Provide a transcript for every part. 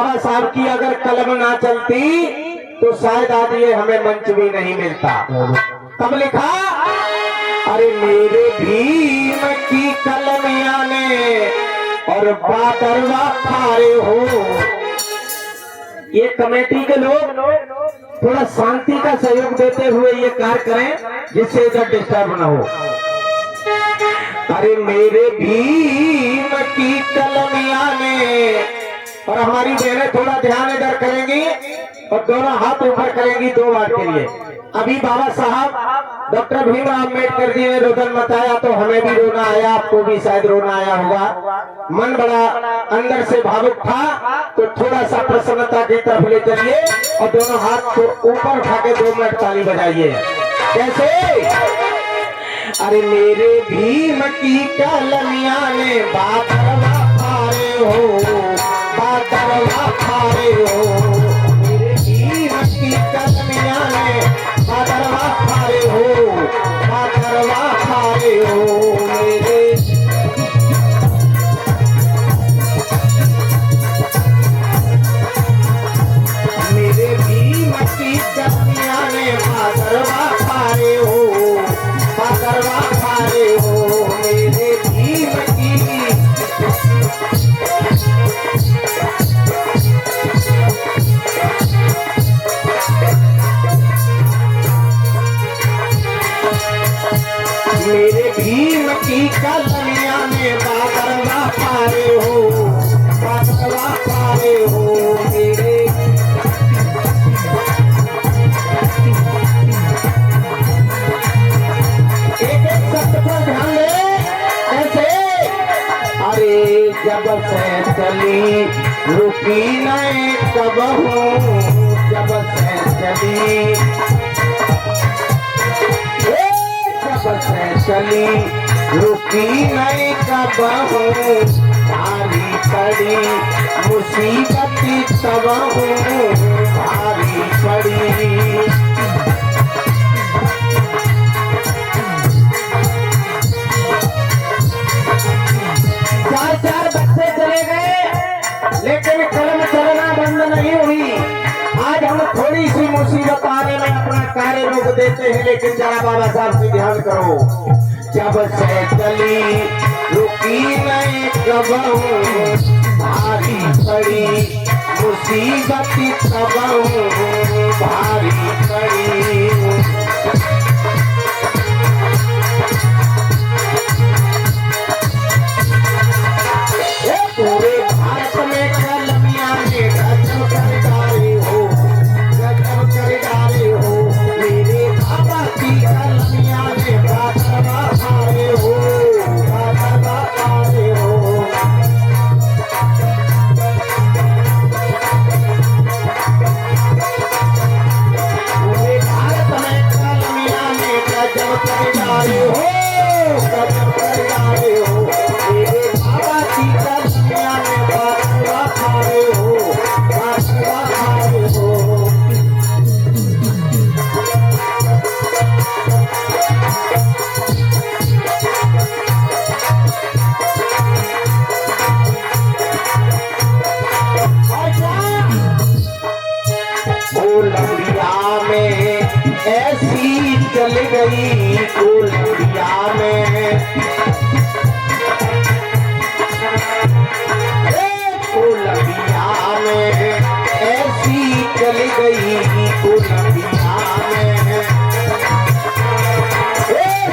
बाबा साहब की अगर कलम ना चलती तो शायद आज ये हमें मंच भी नहीं मिलता। तब लिखा, अरे मेरे भीम की कलमिया ने और बादरवा खारे हो। ये कमेटी के लोग थोड़ा शांति का सहयोग देते हुए ये कार्य करें जिससे इधर डिस्टर्ब न हो। अरे मेरे भीम की कलमिया ने, और हमारी बहनें थोड़ा ध्यान इधर करेंगी और दोनों हाथ ऊपर करेंगी 2 बार के लिए। अभी बाबा साहब डॉक्टर भीमराव अम्बेडकर जी ने रोदन मचाया तो हमें भी रोना आया, आपको भी शायद रोना आया होगा। मन बड़ा अंदर से भावुक था, तो थोड़ा सा प्रसन्नता की तरफ ले चलिए और दोनों हाथ को ऊपर उठा के 2 मिनट ताली बजाइए। कैसे? अरे मेरे भीम की कलमिया ने बादरवा खारे हो, बादरवा खारे हो। मेरे भीम की कलमिया ने बादरवा खारे हो, बादरवा खारे हो। मेरे भीम की कलमिया ने बादरवा खारे हो, बादरवा खारे हो। मेरे भीम की मेरे भीम की कलमिया ने बादरवा खारे हो, बादरवा खारे हो। मेरे एक शब्द पर ध्यान दे। कैसे? अरे जब से चली रुकी नहीं कब हूँ, जब से चली, जब से चली रुकी नहीं कब हूँ। भारी पड़ी मुसीबत तब हूँ, भारी पड़ी। 4 बच्चे चले गए लेकिन कलम चलना बंद नहीं हुई। आज हम थोड़ी सी मुसीबत आने में अपना कार्य रोक देते हैं, लेकिन जरा बाबा साहब से ध्यान करो। जब से चली रुकी नहीं कब हूँ, भारी पड़ी मुसीबत तब हूँ, भारी पड़ी। पूरे भारत में कलमिया ने गजब कर डाले हो, गजब कर डाले हो। मेरे बाबा की कलमिया ने बादरवा खारे हो, बादरवा खारे हो। पूरे भारत में कलमिया ने गजब कर डाले हो, गजब कर डाले हो। मेरे बाबा की कलमिया ने बादरवा खारे हो, बादरवा खारे हो। कोलंबिया में ऐसी चल गई, कोलंबिया में, कोलंबिया में ऐसी चल गई, कोलंबिया में।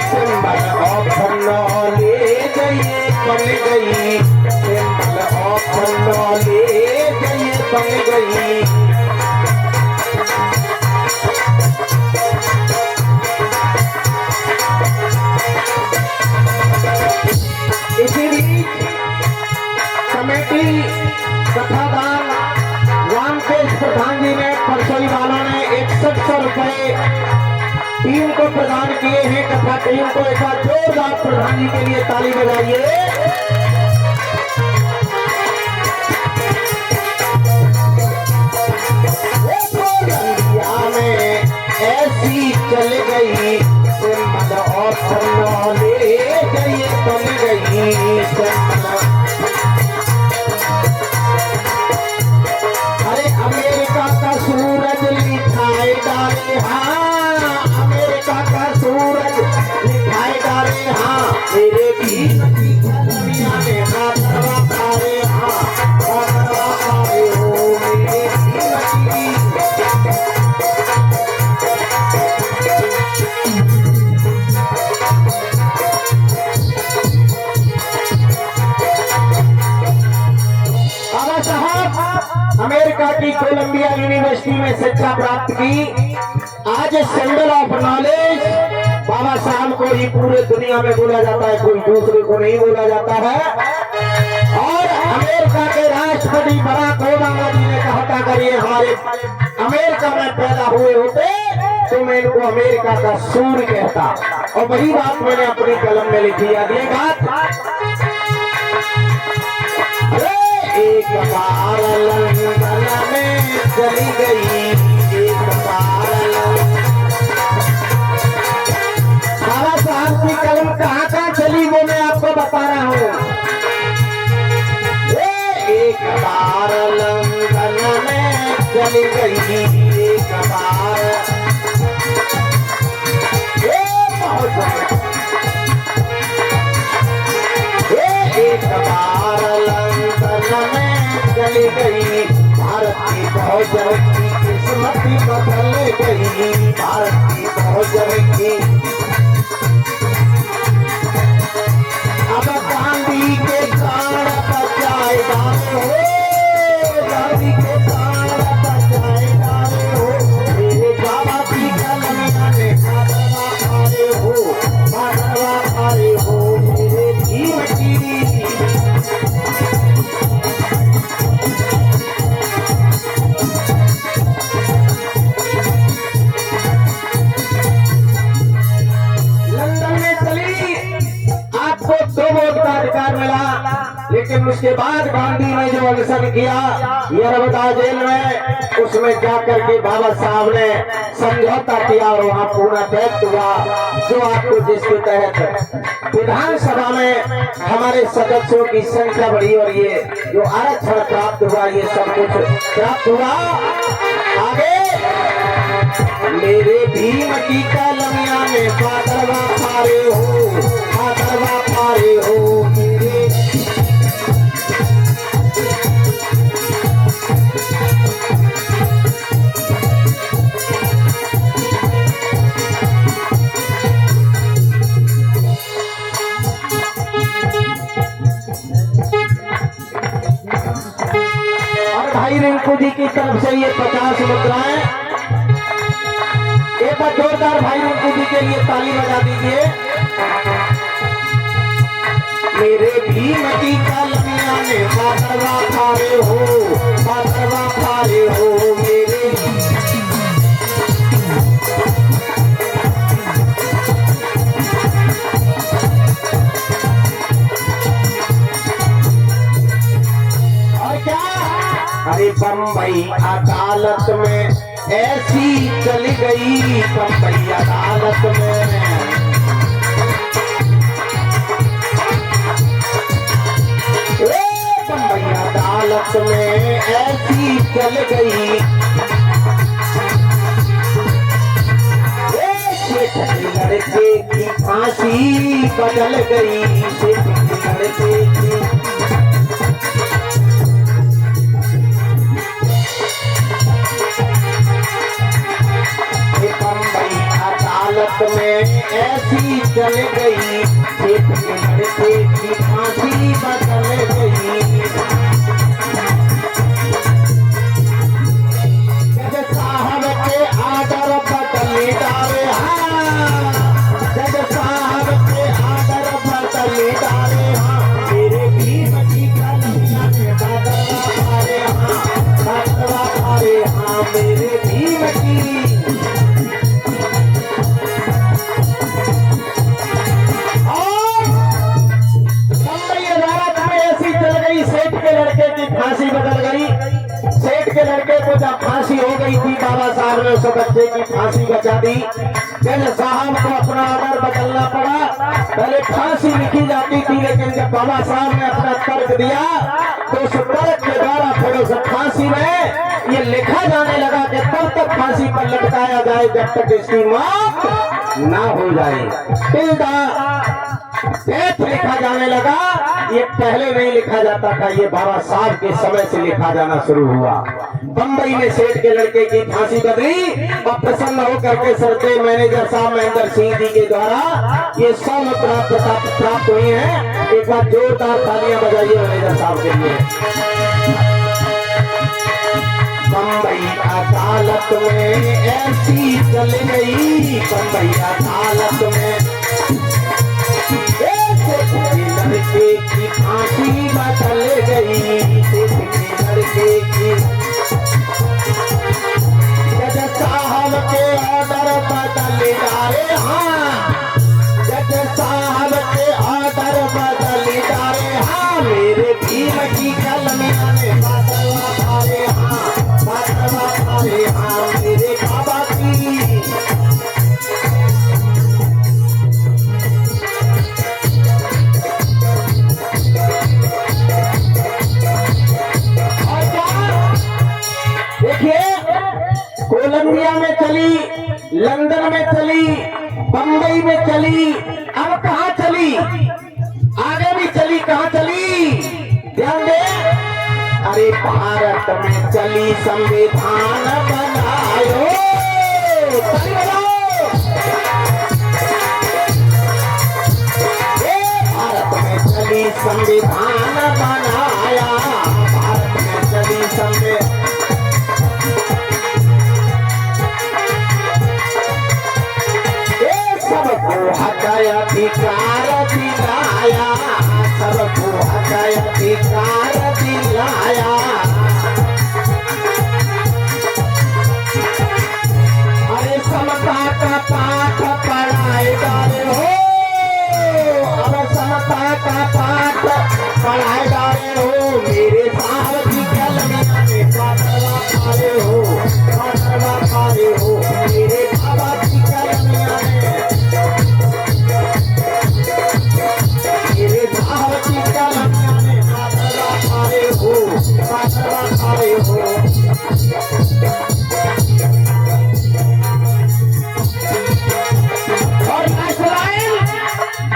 सिंबल ऑफ नॉलेज ये बन गई, सिंबल ऑफ नॉलेज ये बन गई। इसी बीच कमेटी कथादान रामकेश प्रधान जी ने, परसोई वालों ने 6100 रुपए टीम को प्रदान किए हैं। कथा टीम को एक बार जोरदार प्रधान जी के लिए ताली बजाइए। इंडिया में ऐसी चल गई, सिंबल ऑफ नॉलेज ये बन गई, सिंबल यूनिवर्सिटी में शिक्षा प्राप्त की। आज सिंबल ऑफ नॉलेज बाबा साहब को ही पूरे दुनिया में बोला जाता है, कोई दूसरे को नहीं बोला जाता है। और अमेरिका के राष्ट्रपति बराक ओबामा जी ने कहा था, अगर ये हमारे अमेरिका में पैदा हुए होते तो मैं इनको अमेरिका का सूर्य कहता। और वही बात मैंने अपनी कलम में लिखी। अगली बात, एक बार लंदन में चली गई, एक बार बाबा साहब की कलम कहाँ कहाँ चली वो मैं आपको बता रहा हूँ। एक बार लंदन में चली गई, एक बार एक बार लंदन में चली गई, भारत की बहुजन की किस्मत बदल गई, भारत की बहुजन की। अब गांधी के प्राण बचाए डाले हो, गांधी के प्राण बचाए डाले हो, मेरे बाबा की कलमिया में बादलवा पारे हो, बादलवा पारे हो मेरे जीव की। अधिकार मिला, लेकिन उसके बाद गांधी ने जो अनशन किया यरवदा जेल में, उसमें जाकर के बाबा साहब ने समझौता किया और वहाँ पूरा व्यक्त हुआ, जो आपको जिसके तहत विधानसभा में हमारे सदस्यों की संख्या बढ़ी और ये जो आरक्षण प्राप्त हुआ, ये सब कुछ प्राप्त हुआ। आगे मेरे भीम की कलमिया में बादलवा पारे हो, बादलवा पारे हो मेरे। और भाई रिंकू जी की तरफ से ये 50 मुद्राएं, एक बार जोरदार भाई रिंकू जी के लिए ताली बजा दीजिए। मेरे भीम की कलमिया में बादलवा पारे हो, बादलवा पारे हो मेरे। और क्या, अरे बम्बई अदालत में ऐसी चली गई, बम्बई अदालत में बम्बई अदालत में ऐसी चल गई, सेठ के लड़के की फांसी बदल गई, सेठ के लड़के की। बम्बई अदालत में ऐसी चल गई, सेठ के लड़के की फांसी बदल गई। जज साहब के आर्डर बदले डाले, हाँ जज साहब के आर्डर बदले डाले, हाँ मेरे भीम की कलमिया में बादलवा पारे, हाँ बादलवा पारे, हाँ मेरे भीम की। फांसी बदल गई, सेठ के लड़के को जब फांसी हो गई थी, बाबा साहब ने उस बच्चे की फांसी बचा दी। जज साहब को अपना ऑर्डर बदलना पड़ा, पहले फांसी लिखी जाती थी, लेकिन जब बाबा साहब ने अपना तर्क दिया तो उस तर्क के द्वारा फिर उस फांसी में ये लिखा जाने लगा कि तब तक फांसी पर लटकाया जाए जब तक इसकी मौत ना हो जाए। डेथ लिखा जाने लगा, ये पहले नहीं लिखा जाता था, ये बाबा साहब के समय से लिखा जाना शुरू हुआ। बंबई में सेठ के लड़के की फांसी बदली और प्रसन्न होकर के सरते मैनेजर साहब महेंद्र सिंह जी के द्वारा ये 100 मुद्रा प्राप्त हुई हैं। एक बार जोरदार तालियां बजाइए मैनेजर साहब के लिए। बम्बई अदालत में ऐसी चल गई, बम्बई अदालत में लड़के की फांसी बदल गई, लड़के की जज साहब के ऑर्डर बदल डाले, हाँ जज साहब के ऑर्डर बदल डाले, हाँ मेरे भीम की कलमिया ने बदलवा डाले, हाँ बदलवा डाले, हाँ मेरे बाबा की। कोलंबिया में चली, लंदन में चली, बंबई में चली, अब कहाँ चली, आगे भी चली, कहाँ चली ध्यान दे। अरे भारत में चली, संविधान बनायो, चली बनाओ। भारत में चली, संविधान बनाया, भारत में चली संविधान, अधिकार दिलाया, सबको अधिकार दिलाया। अरे समता का पाठ पढ़ाए जा रहे हो, अब समता का पाठ पढ़ाए जा रहे हो, मेरे साहब की कलमिया में बदलवा पा रहे हो, बदलवा पा रहे हो, मेरे बाबा की कलमिया में, मेरे साहब की कलमिया में बदलवा पा रहे हो, बदलवा पा रहे हो।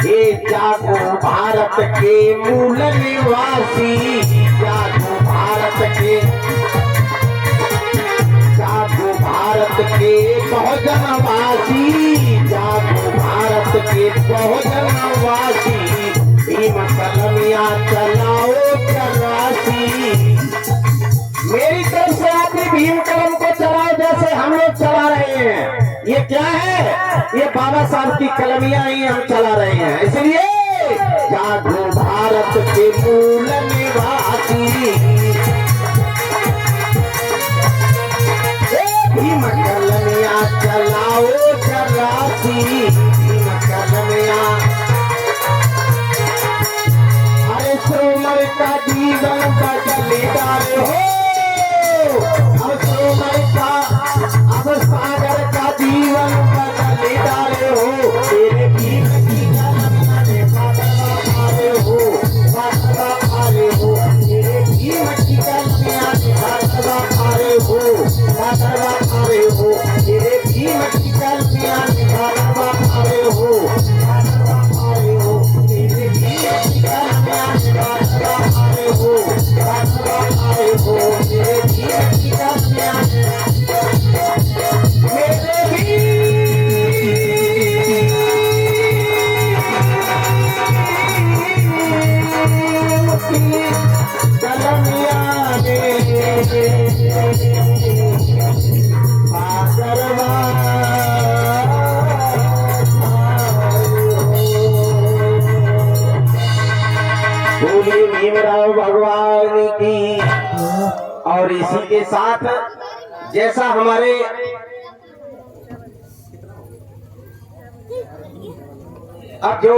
ये जागो भारत के मूल निवासी, जागो भारत के, जागो भारत के बहुजनवासी, जागो भारत के बहुजनवासी, भीम कलमिया चलाओ चौरासी। मेरी तरफ से आपने भीम कलम को चलाओ जैसे हम लोग चला रहे हैं। ये क्या है, ये बाबा साहब की कलमियां ही हम चला रहे हैं, इसलिए जागो भारत के मूल निवासी, भीम कलमिया चलाओ चौरासी, भीम कलमिया। अरे श्रोमणि का जीवन बदल डाले हो, अब श्रोमणि का, अब सागर का जीवन बदल डाले हो, तेरे भीम की कलमिया ने बदलवा पा रहे हो, बदलवा पा रहे हो, तेरे भीम की कलमिया ने बदलवा पा रहे हो, बदलवा पा रहे हो, तेरे भीम की कलमिया ने बदलवा पा रहे हो, बदलवा पा रहे हो, तेरे भीम की कलमिया ने बदलवा पा रहे हो, बदलवा पा रहे हो, तेरे भीम की कलमिया ने, मेरे कलमिया ने बदलवा। बोलिए भीमराव भगवान की। और इसी के साथ जैसा हमारे अब जो